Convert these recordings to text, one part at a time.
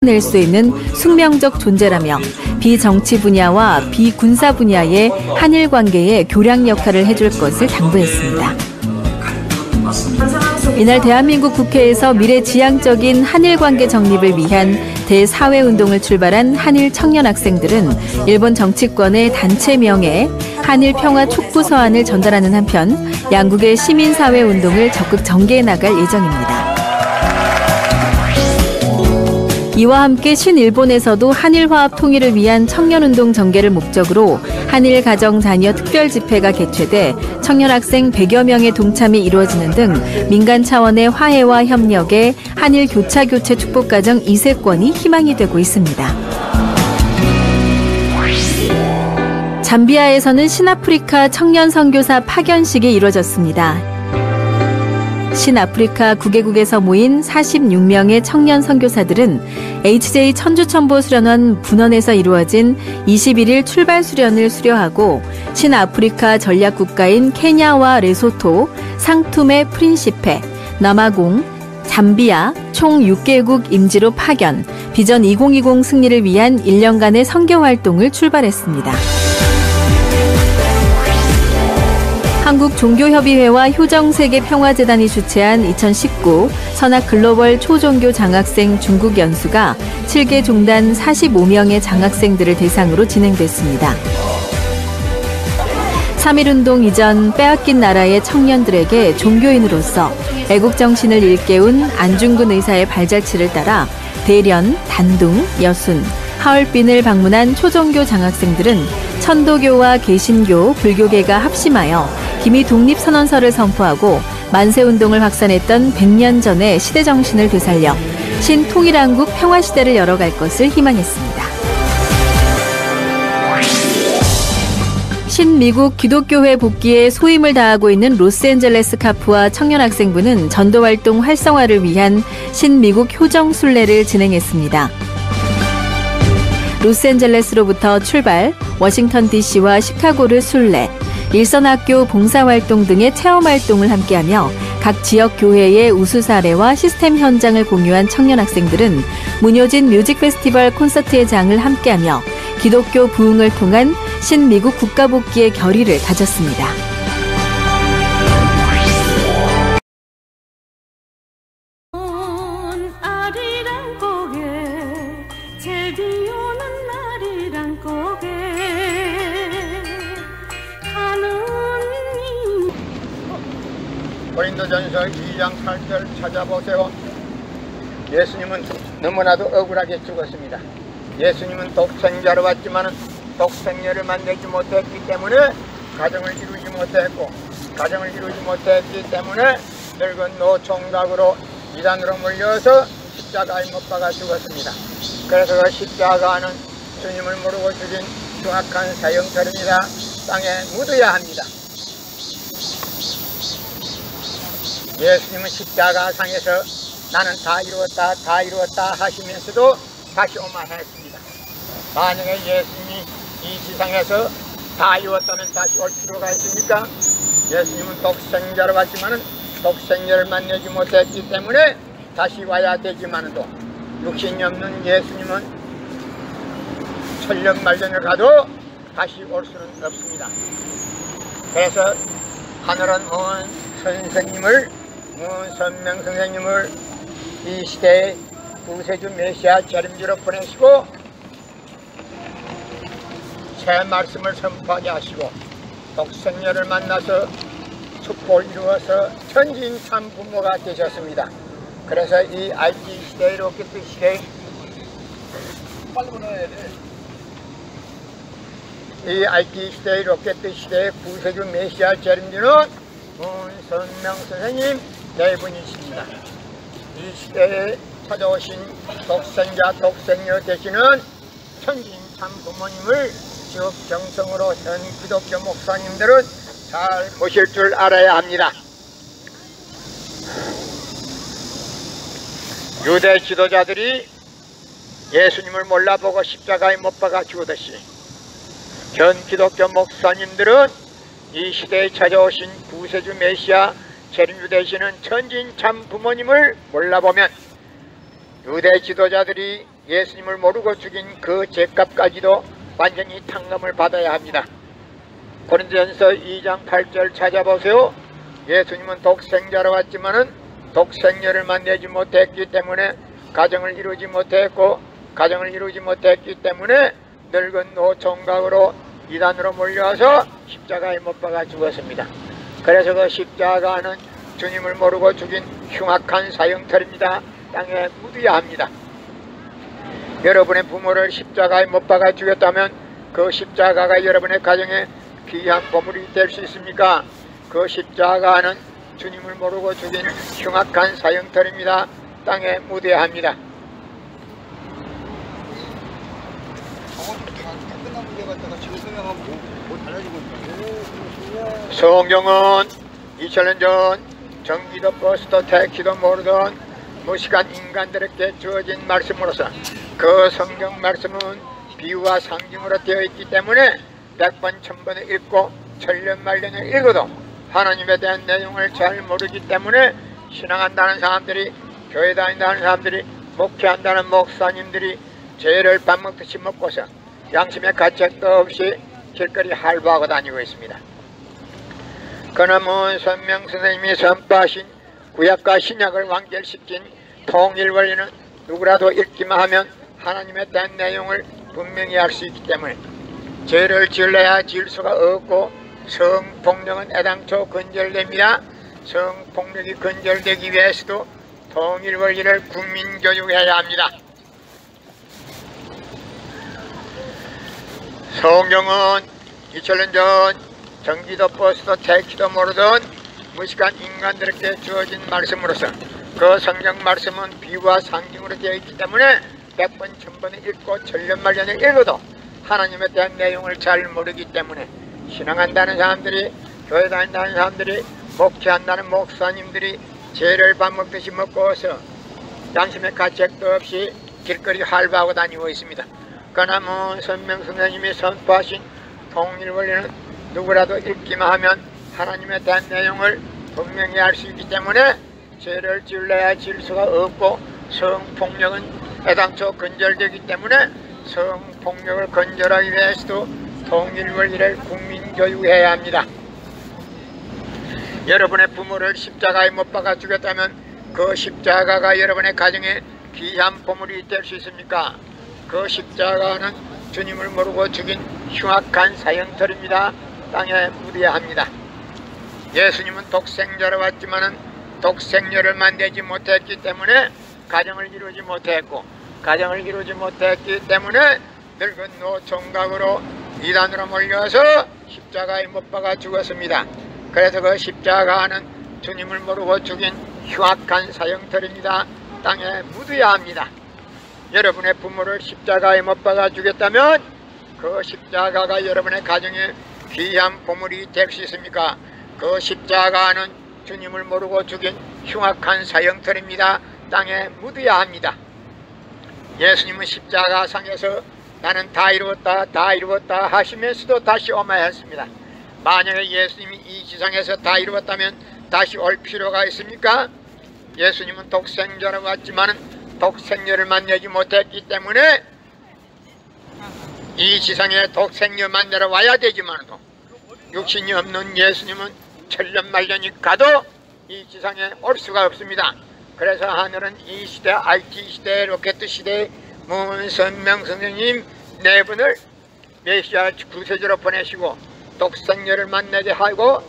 낼 수 있는 숙명적 존재라며 비정치 분야와 비군사 분야의 한일 관계에 교량 역할을 해줄 것을 당부했습니다. 이날 대한민국 국회에서 미래지향적인 한일 관계 정립을 위한 대사회운동을 출발한 한일 청년 학생들은 일본 정치권의 단체명에 한일 평화 촉구 서한을 전달하는 한편 양국의 시민사회운동을 적극 전개해 나갈 예정입니다. 이와 함께 신일본에서도 한일화합 통일을 위한 청년운동 전개를 목적으로 한일 가정 자녀 특별 집회가 개최돼 청년 학생 100여 명의 동참이 이루어지는 등 민간 차원의 화해와 협력에 한일 교차-교체 축복가정 2세권이 희망이 되고 있습니다. 잠비아에서는 신아프리카 청년 선교사 파견식이 이루어졌습니다. 신아프리카 9개국에서 모인 46명의 청년 선교사들은 HJ 천주천보 수련원 분원에서 이루어진 21일 출발 수련을 수료하고 신아프리카 전략국가인 케냐와 레소토, 상투메 프린시페, 남아공, 잠비아 총 6개국 임지로 파견, 비전 2020 승리를 위한 1년간의 선교활동을 출발했습니다. 한국종교협의회와 효정세계평화재단이 주최한 2019 선악 글로벌 초종교 장학생 중국 연수가 7개 종단 45명의 장학생들을 대상으로 진행됐습니다. 3.1운동 이전 빼앗긴 나라의 청년들에게 종교인으로서 애국정신을 일깨운 안중근 의사의 발자취를 따라 대련, 단둥, 여순, 하얼빈을 방문한 초종교 장학생들은 천도교와 개신교, 불교계가 합심하여 기미 독립선언서를 선포하고 만세운동을 확산했던 100년 전의 시대정신을 되살려 신통일한국 평화시대를 열어갈 것을 희망했습니다. 신미국 기독교회 복귀에 소임을 다하고 있는 로스앤젤레스 카프와 청년학생부는 전도활동 활성화를 위한 신미국 효정순례를 진행했습니다. 로스앤젤레스로부터 출발, 워싱턴 DC와 시카고를 순례, 일선학교 봉사활동 등의 체험활동을 함께하며 각 지역 교회의 우수 사례와 시스템 현장을 공유한 청년 학생들은 문효진 뮤직 페스티벌 콘서트의 장을 함께하며 기독교 부흥을 통한 신미국 국가복귀의 결의를 다졌습니다. 고린도전서 2장 8절 찾아보세요. 예수님은 너무나도 억울하게 죽었습니다. 예수님은 독생자로 왔지만 독생녀를 만들지 못했기 때문에 가정을 이루지 못했기 때문에 늙은 노총각으로 이단으로 몰려서 십자가에 못 박아 죽었습니다. 그래서 그 십자가는 주님을 모르고 죽인 흉악한 사형처럼이다. 땅에 묻어야 합니다. 예수님은 십자가상에서 나는 다 이루었다 하시면서도 다시 오만했습니다. 만약에 예수님이 이 지상에서 다 이루었다면 다시 올 필요가 있습니까? 예수님은 독생자로 왔지만 독생자를 만나지 못했기 때문에 다시 와야 되지만도 육신이 없는 예수님은 천년 말년을 가도 다시 올 수는 없습니다. 그래서 하늘은 선명 선생님을 이 시대의 구세주 메시아 재림주로 보내시고 새 말씀을 선포하게 하시고 독생녀를 만나서 축복을 이루어서 천진 참 부모가 되셨습니다. 그래서 이 IT 시대의 로켓 시대에 이 IT 시대의 로켓 시대의 구세주 메시아 재림주는 문선명 선생님 네 분이십니다. 이 시대에 찾아오신 독생자 독생녀 되시는 천진 참 부모님을 지극정성으로 현 기독교 목사님들은 잘 보실 줄 알아야 합니다. 유대 지도자들이 예수님을 몰라보고 십자가에 못 박아 죽었듯이 현 기독교 목사님들은 이 시대에 찾아오신 구세주 메시아 재림주 되시는 천진 참 부모님을 몰라보면 유대 지도자들이 예수님을 모르고 죽인 그 죄값까지도 완전히 탕감을 받아야 합니다. 고린도전서 2장 8절 찾아보세요. 예수님은 독생자로 왔지만은 독생녀를 만나지 못했기 때문에 가정을 이루지 못했고, 가정을 이루지 못했기 때문에 늙은 노총각으로 이단으로 몰려와서 십자가에 못 박아 죽었습니다. 그래서 그 십자가는 주님을 모르고 죽인 흉악한 사형털입니다. 땅에 묻어야 합니다. 여러분의 부모를 십자가에 못 박아 죽였다면 그 십자가가 여러분의 가정에 귀한 보물이 될 수 있습니까? 그 십자가는 주님을 모르고 죽인 흉악한 사형털입니다. 땅에 묻어야 합니다. 성경은 2000년 전 전기도 버스도 택시도 모르던 무식한 인간들에게 주어진 말씀으로서 그 성경 말씀은 비유와 상징으로 되어 있기 때문에 100번 1000번을 읽고 천년만년을 읽어도 하나님에 대한 내용을 잘 모르기 때문에 신앙한다는 사람들이, 교회 다닌다는 사람들이, 목회한다는 목사님들이 죄를 밥 먹듯이 먹고서 양심의 가책도 없이 길거리 할부하고 다니고 있습니다. 그놈은 선명 선생님이 선포하신 구약과 신약을 완결시킨 통일 원리는 누구라도 읽기만 하면 하나님에 대한 내용을 분명히 알 수 있기 때문에 죄를 지을래야 지을 수가 없고, 성폭력은 애당초 근절됩니다. 성폭력이 근절되기 위해서도 통일 원리를 국민교육해야 합니다. 성경은 2000년 전 전기도 버스도 택시도 모르던 무식한 인간들에게 주어진 말씀으로서 그 성경 말씀은 비유와 상징으로 되어 있기 때문에 100번 1000번을 읽고 천년만년을 읽어도 하나님에 대한 내용을 잘 모르기 때문에 신앙한다는 사람들이, 교회 다닌다는 사람들이, 목회한다는 목사님들이 죄를 밥 먹듯이 먹고서 양심의 가책도 없이 길거리 할부하고 다니고 있습니다. 그나마 선명 선생님이 선포하신 통일 원리는 누구라도 읽기만 하면 하나님에 대한 내용을 분명히 알 수 있기 때문에 죄를 지을래야 지을 수가 없고, 성폭력은 애당초 근절되기 때문에 성폭력을 근절하기 위해서도 통일 원리를 국민교육해야 합니다. 여러분의 부모를 십자가에 못 박아 죽였다면 그 십자가가 여러분의 가정에 귀한 보물이 될 수 있습니까? 그 십자가는 주님을 모르고 죽인 흉악한 사형털입니다. 땅에 묻어야 합니다. 예수님은 독생자로 왔지만은 독생녀를 만나지 못했기 때문에 가정을 이루지 못했고, 가정을 이루지 못했기 때문에 늙은 노총각으로 이단으로 몰려서 십자가에 못 박아 죽었습니다. 그래서 그 십자가는 주님을 모르고 죽인 흉악한 사형털입니다. 땅에 묻어야 합니다. 여러분의 부모를 십자가에 못 박아 죽였다면 그 십자가가 여러분의 가정에 귀한 보물이 될 수 있습니까? 그 십자가는 주님을 모르고 죽인 흉악한 사형털입니다. 땅에 묻어야 합니다. 예수님은 십자가상에서 나는 다 이루었다, 다 이루었다 하시면서도 다시 오마야 했습니다. 만약에 예수님이 이 지상에서 다 이루었다면 다시 올 필요가 있습니까? 예수님은 독생자로 왔지만은 독생녀를 만나지 못했기 때문에 이 지상에 독생녀 만나러 와야 되지만도 육신이 없는 예수님은 천년만년이 가도 이 지상에 올 수가 없습니다. 그래서 하늘은 이 시대, IT 시대, 로켓 시대 문선명 선생님 네 분을 메시아 구세주로 보내시고 독생녀를 만나게 하고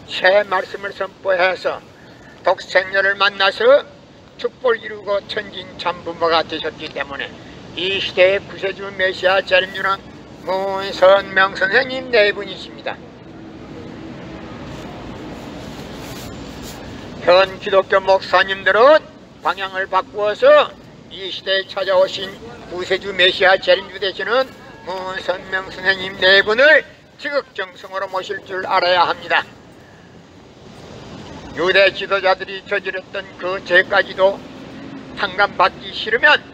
새 말씀을 선포해서 독생녀를 만나서 축복을 이루고 천진참부모가 되셨기 때문에 이 시대의 구세주 메시아 재림주는 문선명 선생님 네 분이십니다. 현 기독교 목사님들은 방향을 바꾸어서 이 시대에 찾아오신 구세주 메시아 재림주 되시는 문선명 선생님 네 분을 지극정성으로 모실 줄 알아야 합니다. 유대 지도자들이 저질렀던 그 죄까지도 탕감받기 싫으면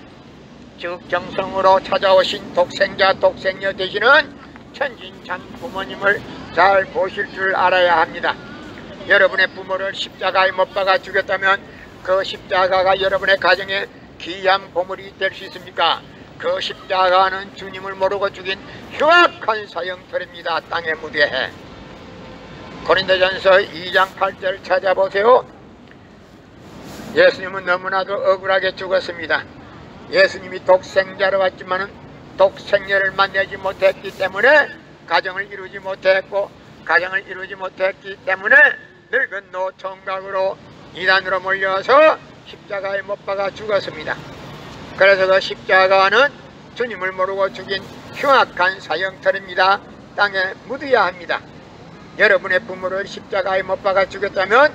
지극정성으로 찾아오신 독생자 독생녀 되시는 천진참 부모님을 잘 모실 줄 알아야 합니다. 여러분의 부모를 십자가에 못 박아 죽였다면 그 십자가가 여러분의 가정에 귀한 보물이 될 수 있습니까? 그 십자가는 주님을 모르고 죽인 흉악한 사형터입니다. 땅의 무대에. 고린도전서 2장 8절 찾아보세요. 예수님은 너무나도 억울하게 죽었습니다. 예수님이 독생자로 왔지만 독생녀를 만나지 못했기 때문에 가정을 이루지 못했고, 가정을 이루지 못했기 때문에 늙은 노총각으로 이단으로 몰려서 십자가에 못 박아 죽었습니다. 그래서 그 십자가는 주님을 모르고 죽인 흉악한 사형터입니다. 땅에 묻어야 합니다. 여러분의 부모를 십자가에 못 박아 죽였다면